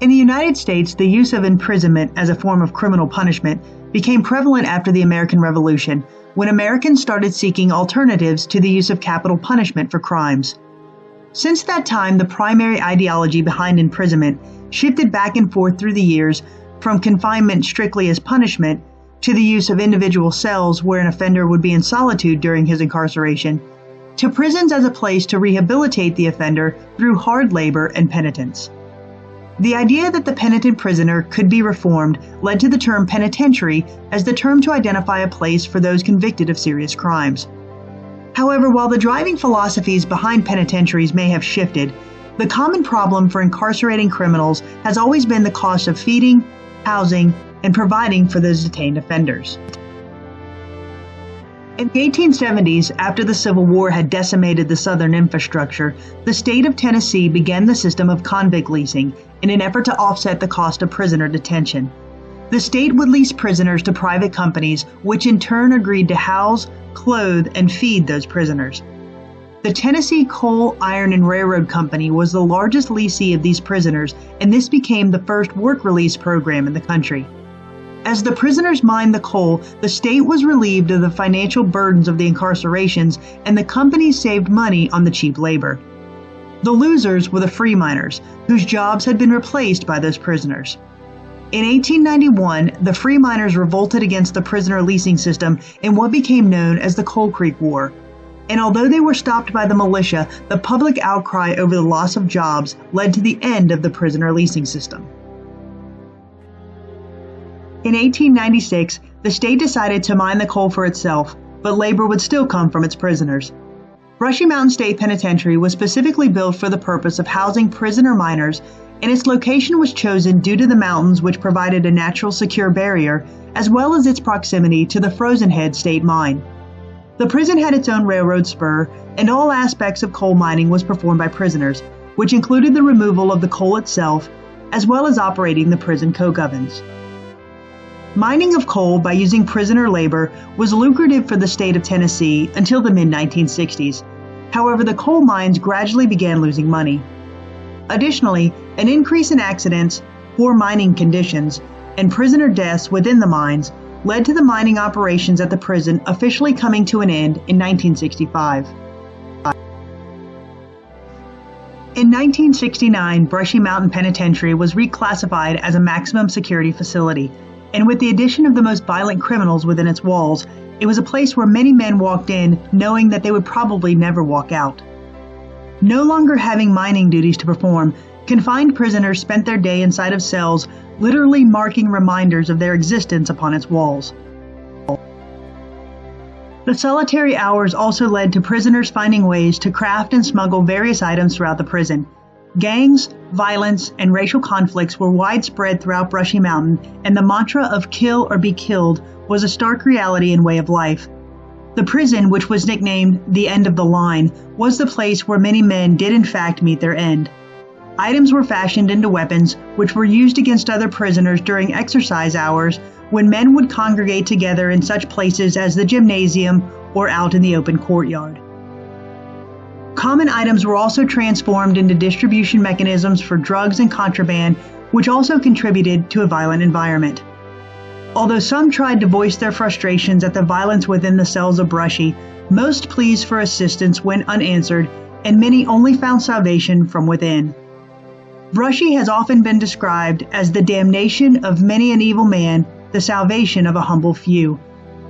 In the United States, the use of imprisonment as a form of criminal punishment became prevalent after the American Revolution, when Americans started seeking alternatives to the use of capital punishment for crimes. Since that time, the primary ideology behind imprisonment shifted back and forth through the years from confinement strictly as punishment to the use of individual cells where an offender would be in solitude during his incarceration, to prisons as a place to rehabilitate the offender through hard labor and penitence. The idea that the penitent prisoner could be reformed led to the term penitentiary as the term to identify a place for those convicted of serious crimes. However, while the driving philosophies behind penitentiaries may have shifted, the common problem for incarcerating criminals has always been the cost of feeding, housing, and providing for those detained offenders. In the 1870s, after the Civil War had decimated the Southern infrastructure, the state of Tennessee began the system of convict leasing in an effort to offset the cost of prisoner detention. The state would lease prisoners to private companies, which in turn agreed to house, clothe, and feed those prisoners. The Tennessee Coal, Iron, and Railroad Company was the largest lessee of these prisoners, and this became the first work release program in the country. As the prisoners mined the coal, the state was relieved of the financial burdens of the incarcerations, and the companies saved money on the cheap labor. The losers were the free miners, whose jobs had been replaced by those prisoners. In 1891, the free miners revolted against the prisoner leasing system in what became known as the Coal Creek War. And although they were stopped by the militia, the public outcry over the loss of jobs led to the end of the prisoner leasing system. In 1896, the state decided to mine the coal for itself, but labor would still come from its prisoners. Brushy Mountain State Penitentiary was specifically built for the purpose of housing prisoner miners, and its location was chosen due to the mountains, which provided a natural secure barrier, as well as its proximity to the Frozen Head State Mine. The prison had its own railroad spur, and all aspects of coal mining was performed by prisoners, which included the removal of the coal itself, as well as operating the prison coke ovens. Mining of coal by using prisoner labor was lucrative for the state of Tennessee until the mid-1960s. However, the coal mines gradually began losing money. Additionally, an increase in accidents, poor mining conditions, and prisoner deaths within the mines led to the mining operations at the prison officially coming to an end in 1965. In 1969, Brushy Mountain Penitentiary was reclassified as a maximum security facility, and with the addition of the most violent criminals within its walls, it was a place where many men walked in knowing that they would probably never walk out. No longer having mining duties to perform, confined prisoners spent their day inside of cells, literally marking reminders of their existence upon its walls. The solitary hours also led to prisoners finding ways to craft and smuggle various items throughout the prison. Gangs, violence, and racial conflicts were widespread throughout Brushy Mountain, and the mantra of kill or be killed was a stark reality and way of life. The prison, which was nicknamed the end of the line, was the place where many men did in fact meet their end. Items were fashioned into weapons, which were used against other prisoners during exercise hours when men would congregate together in such places as the gymnasium or out in the open courtyard. Common items were also transformed into distribution mechanisms for drugs and contraband, which also contributed to a violent environment. Although some tried to voice their frustrations at the violence within the cells of Brushy, most pleas for assistance went unanswered, and many only found salvation from within. Brushy has often been described as the damnation of many an evil man, the salvation of a humble few,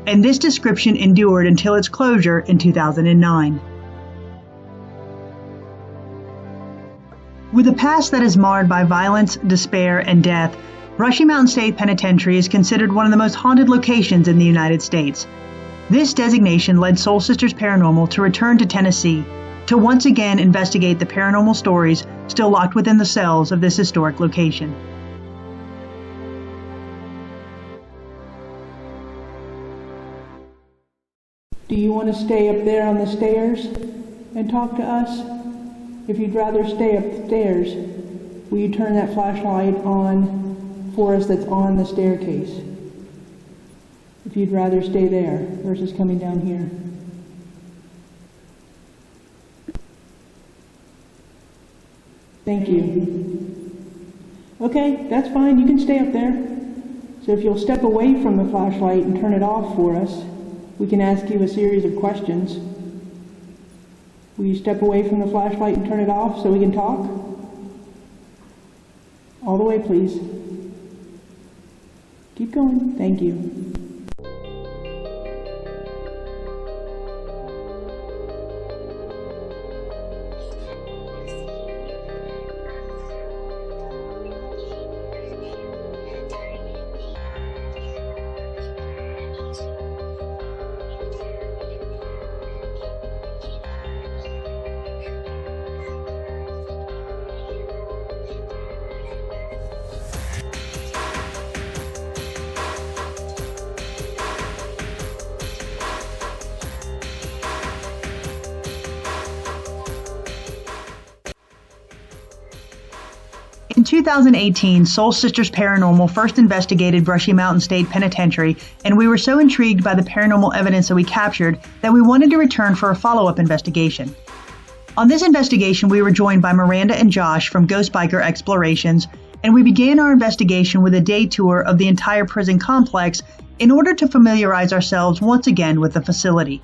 and this description endured until its closure in 2009. With a past that is marred by violence, despair, and death, Brushy Mountain State Penitentiary is considered one of the most haunted locations in the United States. This designation led Soul Sisters Paranormal to return to Tennessee to once again investigate the paranormal stories still locked within the cells of this historic location. Do you want to stay up there on the stairs and talk to us? If you'd rather stay upstairs, will you turn that flashlight on for us that's on the staircase? If you'd rather stay there versus coming down here. Thank you. Okay, that's fine, you can stay up there. So if you'll step away from the flashlight and turn it off for us, we can ask you a series of questions. Will you step away from the flashlight and turn it off so we can talk? All the way, please. Keep going. Thank you. In 2018, Soul Sisters Paranormal first investigated Brushy Mountain State Penitentiary, and we were so intrigued by the paranormal evidence that we captured that we wanted to return for a follow-up investigation. On this investigation, we were joined by Miranda and Josh from Ghost Biker Explorations, and we began our investigation with a day tour of the entire prison complex in order to familiarize ourselves once again with the facility.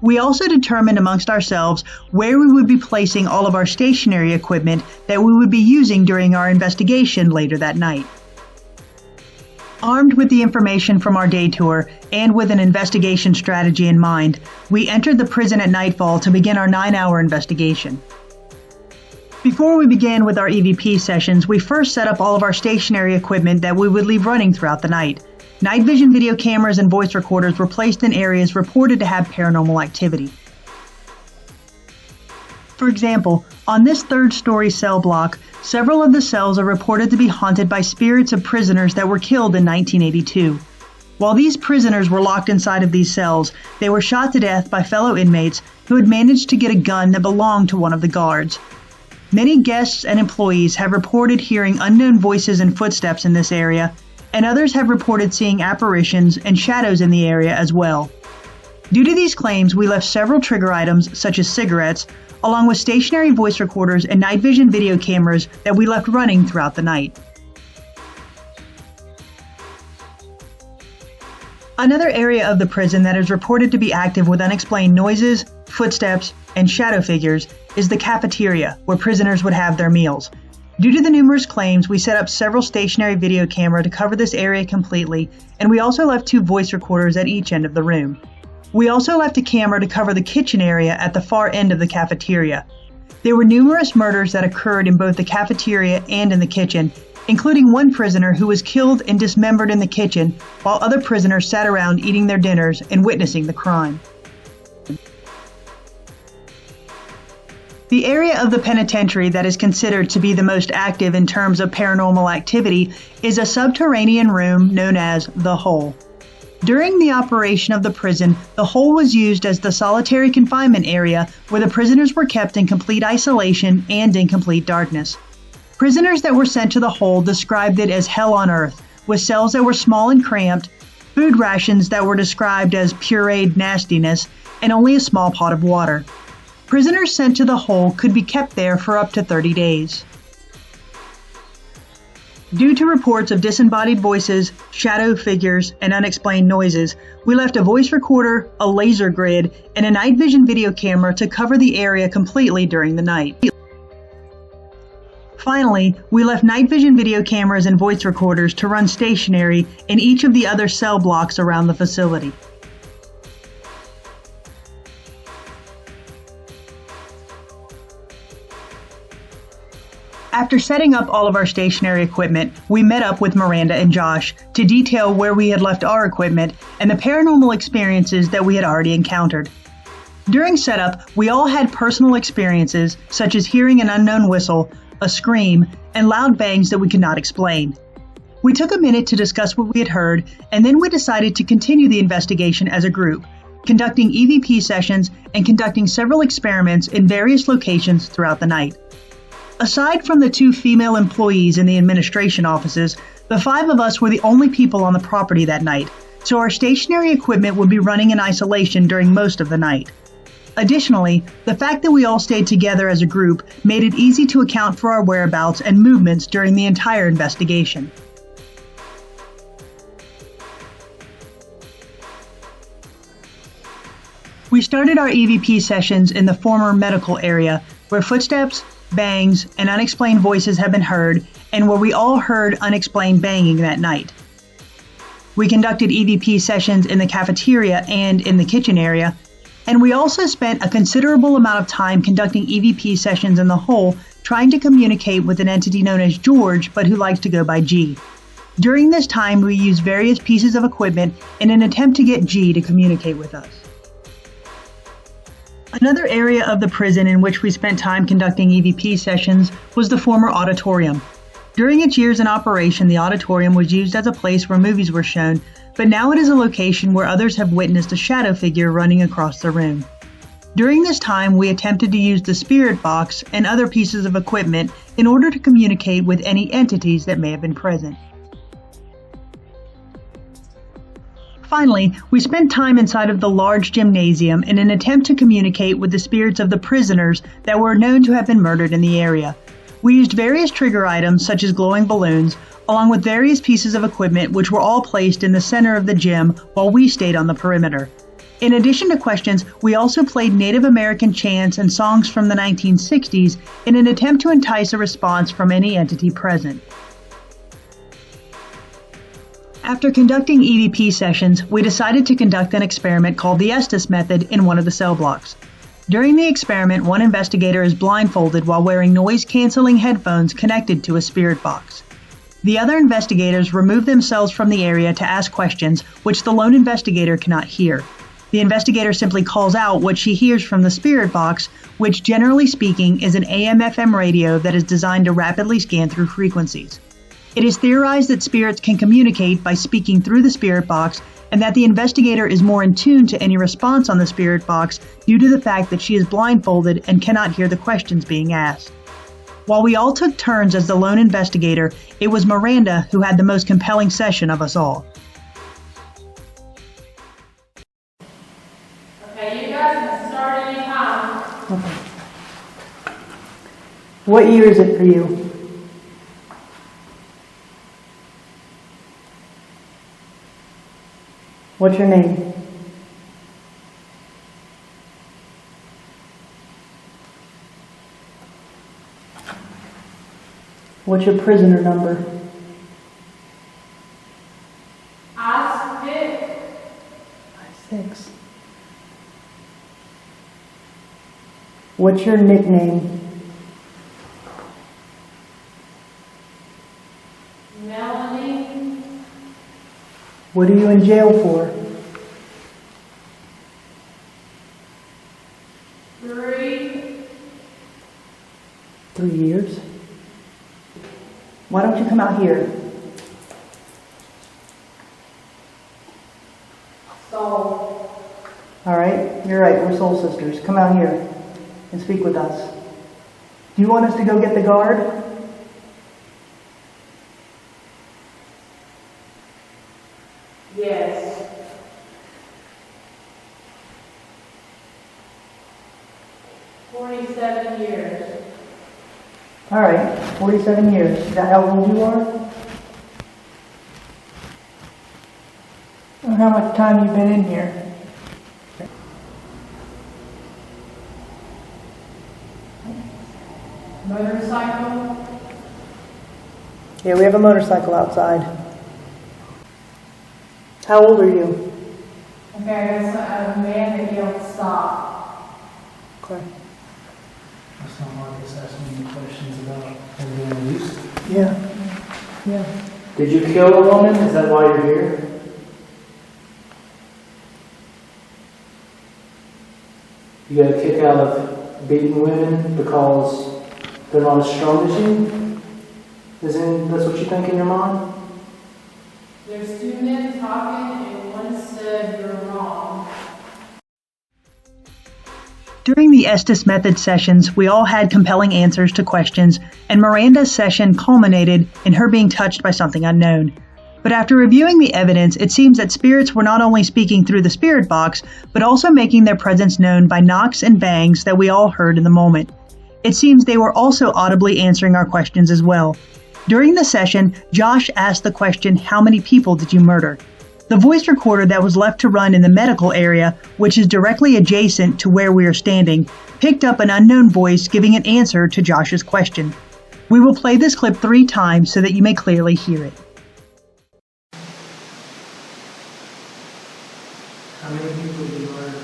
We also determined amongst ourselves where we would be placing all of our stationary equipment that we would be using during our investigation later that night. Armed with the information from our day tour and with an investigation strategy in mind, we entered the prison at nightfall to begin our 9-hour investigation. Before we began with our EVP sessions, we first set up all of our stationary equipment that we would leave running throughout the night. Night vision video cameras and voice recorders were placed in areas reported to have paranormal activity. For example, on this third-story cell block, several of the cells are reported to be haunted by spirits of prisoners that were killed in 1982. While these prisoners were locked inside of these cells, they were shot to death by fellow inmates who had managed to get a gun that belonged to one of the guards. Many guests and employees have reported hearing unknown voices and footsteps in this area, and others have reported seeing apparitions and shadows in the area as well. Due to these claims, we left several trigger items, such as cigarettes, along with stationary voice recorders and night vision video cameras that we left running throughout the night. Another area of the prison that is reported to be active with unexplained noises, footsteps, and shadow figures is the cafeteria, where prisoners would have their meals. Due to the numerous claims, we set up several stationary video cameras to cover this area completely, and we also left 2 voice recorders at each end of the room. We also left a camera to cover the kitchen area at the far end of the cafeteria. There were numerous murders that occurred in both the cafeteria and in the kitchen, including one prisoner who was killed and dismembered in the kitchen, while other prisoners sat around eating their dinners and witnessing the crime. The area of the penitentiary that is considered to be the most active in terms of paranormal activity is a subterranean room known as the Hole. During the operation of the prison, the Hole was used as the solitary confinement area where the prisoners were kept in complete isolation and in complete darkness. Prisoners that were sent to the Hole described it as hell on earth, with cells that were small and cramped, food rations that were described as pureed nastiness, and only a small pot of water. Prisoners sent to the Hole could be kept there for up to 30 days. Due to reports of disembodied voices, shadow figures, and unexplained noises, we left a voice recorder, a laser grid, and a night vision video camera to cover the area completely during the night. Finally, we left night vision video cameras and voice recorders to run stationary in each of the other cell blocks around the facility. After setting up all of our stationary equipment, we met up with Miranda and Josh to detail where we had left our equipment and the paranormal experiences that we had already encountered. During setup, we all had personal experiences such as hearing an unknown whistle, a scream, and loud bangs that we could not explain. We took a minute to discuss what we had heard, and then we decided to continue the investigation as a group, conducting EVP sessions and conducting several experiments in various locations throughout the night. Aside from the 2 female employees in the administration offices, the 5 of us were the only people on the property that night, so our stationary equipment would be running in isolation during most of the night. Additionally, the fact that we all stayed together as a group made it easy to account for our whereabouts and movements during the entire investigation. We started our EVP sessions in the former medical area, where footsteps, bangs, and unexplained voices have been heard, and where we all heard unexplained banging that night. We conducted EVP sessions in the cafeteria and in the kitchen area, and we also spent a considerable amount of time conducting EVP sessions in the hole, trying to communicate with an entity known as George, but who likes to go by G. During this time, we used various pieces of equipment in an attempt to get G to communicate with us. Another area of the prison in which we spent time conducting EVP sessions was the former auditorium. During its years in operation, the auditorium was used as a place where movies were shown, but now it is a location where others have witnessed a shadow figure running across the room. During this time, we attempted to use the spirit box and other pieces of equipment in order to communicate with any entities that may have been present. Finally, we spent time inside of the large gymnasium in an attempt to communicate with the spirits of the prisoners that were known to have been murdered in the area. We used various trigger items such as glowing balloons, along with various pieces of equipment which were all placed in the center of the gym while we stayed on the perimeter. In addition to questions, we also played Native American chants and songs from the 1960s in an attempt to entice a response from any entity present. After conducting EVP sessions, we decided to conduct an experiment called the Estes method in one of the cell blocks. During the experiment, one investigator is blindfolded while wearing noise-canceling headphones connected to a spirit box. The other investigators remove themselves from the area to ask questions, which the lone investigator cannot hear. The investigator simply calls out what she hears from the spirit box, which generally speaking is an AM/FM radio that is designed to rapidly scan through frequencies. It is theorized that spirits can communicate by speaking through the spirit box, and that the investigator is more in tune to any response on the spirit box due to the fact that she is blindfolded and cannot hear the questions being asked. While we all took turns as the lone investigator, it was Miranda who had the most compelling session of us all. Okay, you guys can start any time. Okay. What year is it for you? What's your name? What's your prisoner number? I 6. What's your nickname? Melanie. What are you in jail for? 3 years. Why don't you come out here? Soul. All right, you're right, we're Soul Sisters. Come out here and speak with us. Do you want us to go get the guard? Yes. "47 years. All right, 47 years. Is that how old you are? Or how much time you've been in here? Motorcycle. Yeah, we have a motorcycle outside. How old are you? Okay, that's a man that yelled stop. Okay. That's not like us asking you questions about everything use. Yeah. Yeah. Did you kill a woman? Is that why you're here? You got a kick out of beating women because they're not as strong as you? That's what you think in your mind? There's 2 men talking and one said you're wrong. During the Estes method sessions, we all had compelling answers to questions, and Miranda's session culminated in her being touched by something unknown. But after reviewing the evidence, it seems that spirits were not only speaking through the spirit box, but also making their presence known by knocks and bangs that we all heard in the moment. It seems they were also audibly answering our questions as well. During the session, Josh asked the question, "How many people did you murder?" The voice recorder that was left to run in the medical area, which is directly adjacent to where we are standing, picked up an unknown voice giving an answer to Josh's question. We will play this clip 3 times so that you may clearly hear it. How many people did you murder?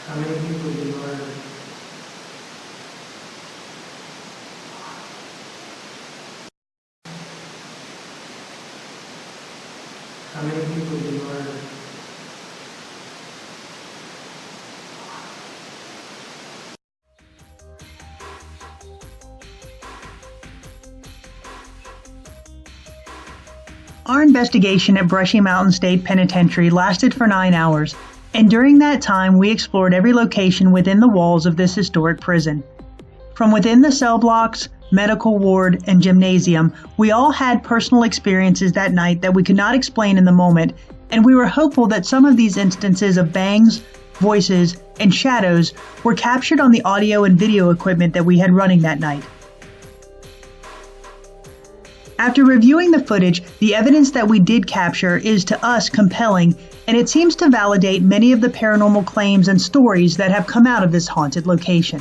How many people did you murder? How many people did you murder? Our investigation at Brushy Mountain State Penitentiary lasted for 9 hours, and during that time we explored every location within the walls of this historic prison. From within the cell blocks, medical ward, and gymnasium, we all had personal experiences that night that we could not explain in the moment, and we were hopeful that some of these instances of bangs, voices, and shadows were captured on the audio and video equipment that we had running that night. After reviewing the footage, the evidence that we did capture is to us compelling, and it seems to validate many of the paranormal claims and stories that have come out of this haunted location.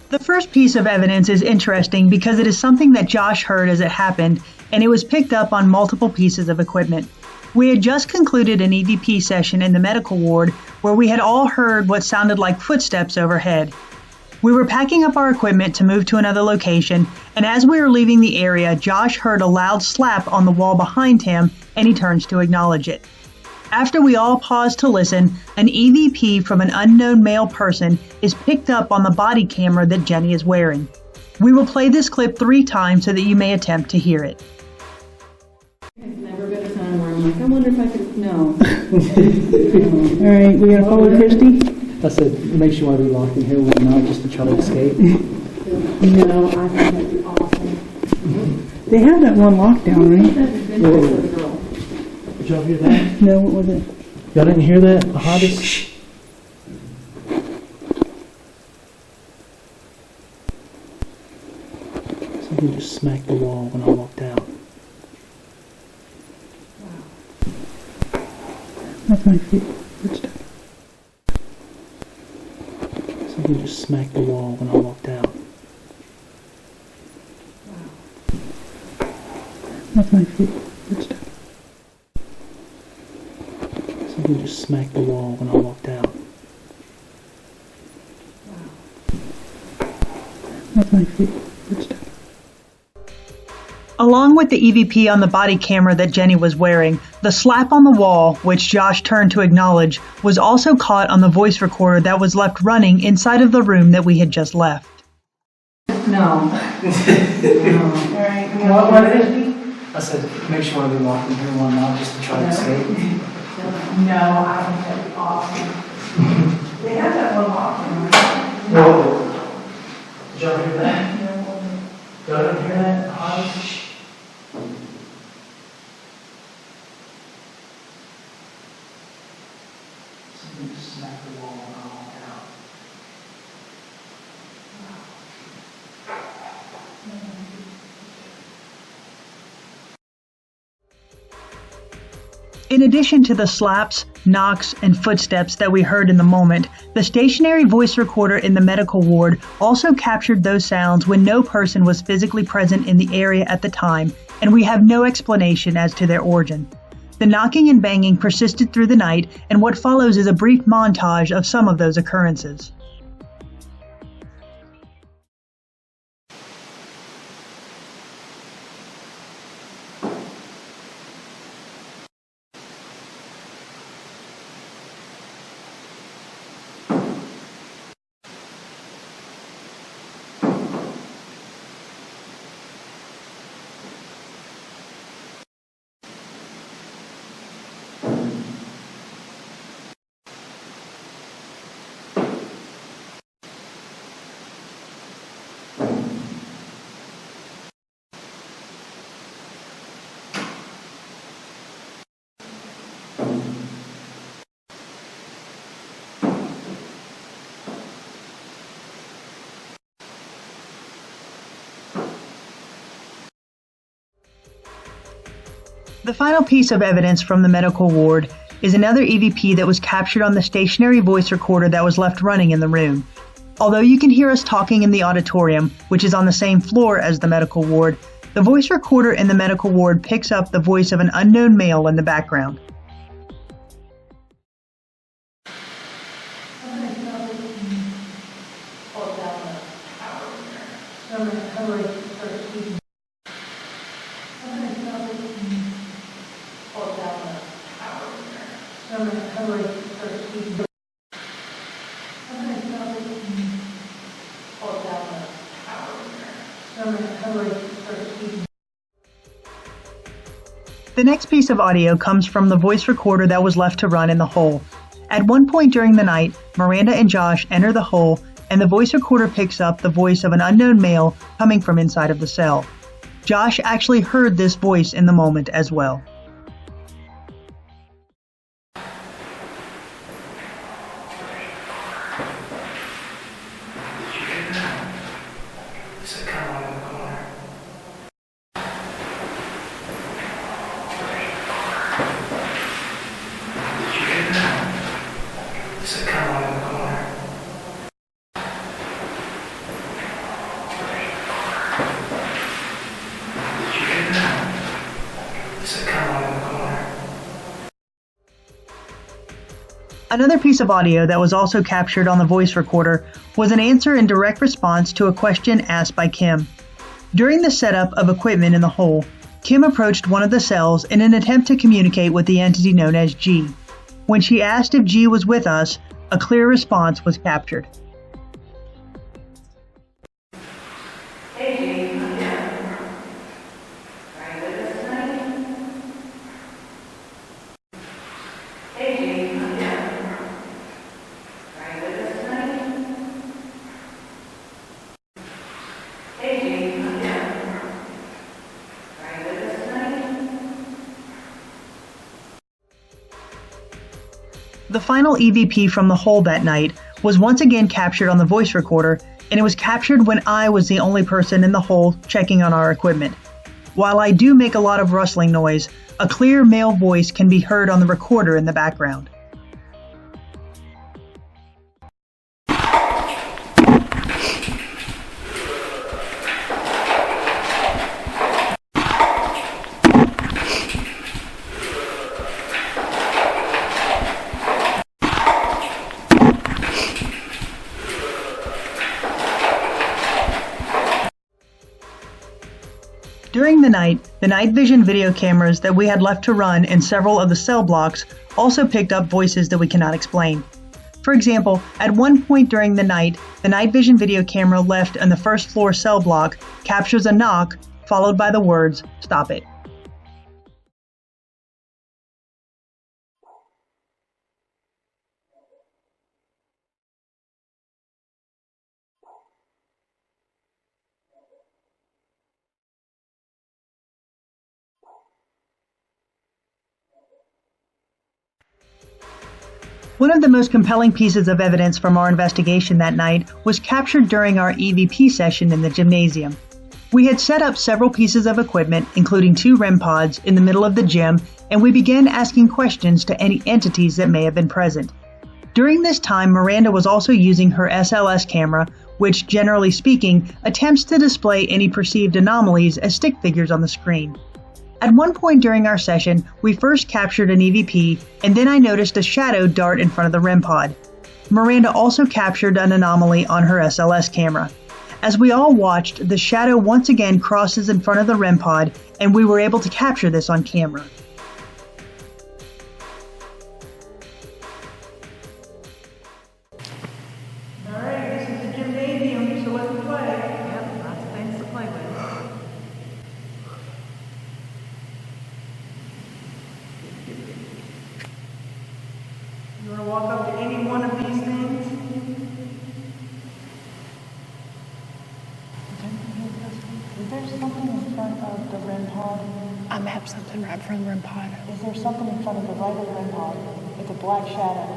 The first piece of evidence is interesting because it is something that Josh heard as it happened, and it was picked up on multiple pieces of equipment. We had just concluded an EVP session in the medical ward where we had all heard what sounded like footsteps overhead. We were packing up our equipment to move to another location, and as we were leaving the area, Josh heard a loud slap on the wall behind him, and he turns to acknowledge it. After we all paused to listen, an EVP from an unknown male person is picked up on the body camera that Jenny is wearing. We will play this clip 3 times so that you may attempt to hear it. I've never been a fan where I'm like, I wonder if I could, no. All right, we gotta follow Christy? I said, it makes you want to be locked in here one night just to try to escape. No, I think that'd be awesome. They have that one lockdown, right? Did y'all hear that? No, what was it? Y'all didn't hear that? The hottest? Something just smacked the wall when I walked out. That's my feet. Footsteps. Something just smacked the wall when I walked out. That's my feet. Footsteps. Something just smacked the wall when I walked out. That's my feet. Footsteps. Along with the EVP on the body camera that Jenny was wearing, the slap on the wall, which Josh turned to acknowledge, was also caught on the voice recorder that was left running inside of the room that we had just left. No. What did it be? I said, it makes you want to be locked in here one night just to try to escape. No, I think that'd be awesome. They have that one lockdown. Whoa. Did y'all hear that? Y'all didn't hear that? The hottest? Something just smacked the wall when I walked out. In addition to the slaps, knocks, and footsteps that we heard in the moment, the stationary voice recorder in the medical ward also captured those sounds when no person was physically present in the area at the time, and we have no explanation as to their origin. The knocking and banging persisted through the night, and what follows is a brief montage of some of those occurrences. The final piece of evidence from the medical ward is another EVP that was captured on the stationary voice recorder that was left running in the room. Although you can hear us talking in the auditorium, which is on the same floor as the medical ward, the voice recorder in the medical ward picks up the voice of an unknown male in the background. The next piece of audio comes from the voice recorder that was left to run in the hole. At one point during the night, Miranda and Josh enter the hole, and the voice recorder picks up the voice of an unknown male coming from inside of the cell. Josh actually heard this voice in the moment as well. Another piece of audio that was also captured on the voice recorder was an answer in direct response to a question asked by Kim. During the setup of equipment in the hole, Kim approached one of the cells in an attempt to communicate with the entity known as G. When she asked if G was with us, a clear response was captured. The final EVP from the hole that night was once again captured on the voice recorder, and it was captured when I was the only person in the hole checking on our equipment. While I do make a lot of rustling noise, a clear male voice can be heard on the recorder in the background. During the night vision video cameras that we had left to run in several of the cell blocks also picked up voices that we cannot explain. For example, at one point during the night vision video camera left in the first floor cell block captures a knock followed by the words, "Stop it." One of the most compelling pieces of evidence from our investigation that night was captured during our EVP session in the gymnasium. We had set up several pieces of equipment, including 2 REM pods, in the middle of the gym, and we began asking questions to any entities that may have been present. During this time, Miranda was also using her SLS camera, which, generally speaking, attempts to display any perceived anomalies as stick figures on the screen. At one point during our session, we first captured an EVP, and then I noticed a shadow dart in front of the REM pod. Miranda also captured an anomaly on her SLS camera. As we all watched, the shadow once again crosses in front of the REM pod, and we were able to capture this on camera. Alright, this is the gymnasium, so let's play. Yep, lots of things to play with. You want to walk up to any one of these things? Is there something in front of the REM pod? I mapped something right in front of the REM pod. Is there something in front of the right of the REM pod? It's a black shadow.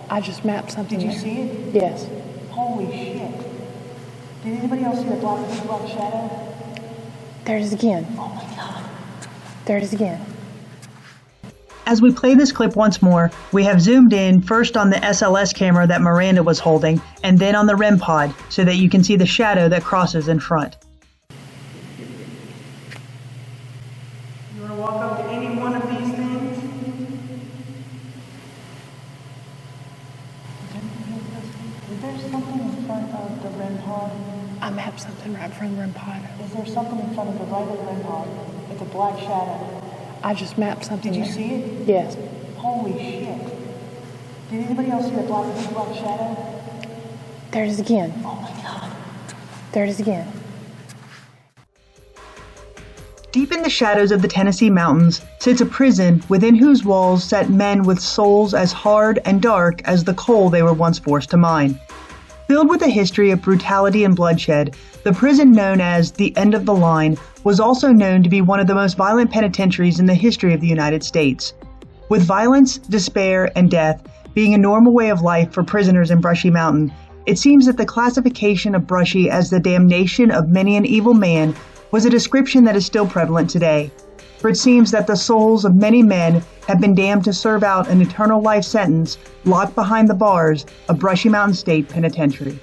I just mapped something. Did you there. see it? Yes. Holy shit. Did anybody else see the big black shadow? There it is again. Oh my god. There it is again. As we play this clip once more, we have zoomed in first on the SLS camera that Miranda was holding, and then on the REM pod, so that you can see the shadow that crosses in front. You want to walk up to any one of these things? Is there something in front of the REM pod? I mapped something right in front of the REM pod. Is there something in front of the right of the REM pod? It's a black shadow. I just mapped something Did you there. see it? Yes. Holy shit. Did anybody else see a big black shadow? There it is again. Oh my God. There it is again. Deep in the shadows of the Tennessee mountains sits a prison within whose walls sat men with souls as hard and dark as the coal they were once forced to mine. Filled with a history of brutality and bloodshed, the prison known as the End of the Line was also known to be one of the most violent penitentiaries in the history of the United States. With violence, despair, and death being a normal way of life for prisoners in Brushy Mountain, it seems that the classification of Brushy as the damnation of many an evil man was a description that is still prevalent today. For it seems that the souls of many men have been damned to serve out an eternal life sentence locked behind the bars of Brushy Mountain State Penitentiary.